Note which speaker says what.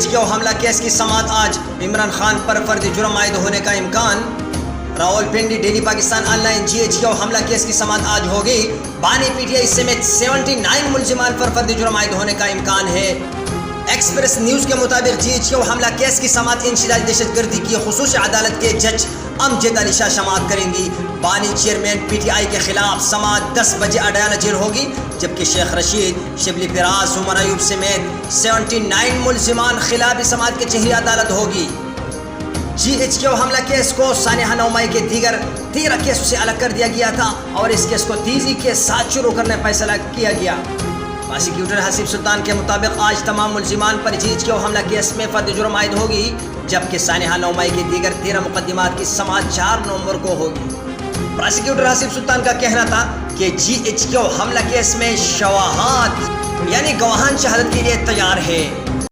Speaker 1: GHQ حملہ case کی سماعت آج، عمران خان پر فرد جرم عائد ہونے کا امکان۔ Rawalpindi daily Pakistan on line GHQ حملہ کیس کی سماعت آج ہوگی، بانی PTI سمیت 79 ملزمان پر فرد جرم عائد ہونے کا امکان ہے۔ ایکسپریس نیوز کے مطابق GHQ حملہ کیس کی سماعت انشداد دہشت گردی کی خصوصی عدالت کے جج امجد علی شاہ سماعت کریں گی۔ بانی چیئرمین PTI کے خلاف سماعت 10 بجے اڈیالہ جیل ہوگی، جبکہ شیخ رشید، شبلی فراز، عمر ایوب سمیت 79 ملزمان خلاف سماعت کی چہری عدالت ہوگی۔ GHQ حملہ کیس کو سانحہ نومائی کے دیگر 13 کیسوں سے الگ کر دیا گیا تھا اور اس کیس کو تیزی کے ساتھ شروع کرنے کا فیصلہ کیا گیا۔ پروسیکیوٹر حسیب سلطان کے مطابق آج تمام ملزمان پر GHQ حملہ کیس میں فرد جرم عائد ہوگی، جبکہ سانحہ نومائی کے دیگر 13 مقدمات کی سماعت 4 نومبر کو ہوگی۔ پروسیکیوٹر حسیب سلطان کا کہنا تھا کہ GHQ حملہ کیس میں شواہد یعنی گواہان شہادت کے لیے تیار ہے۔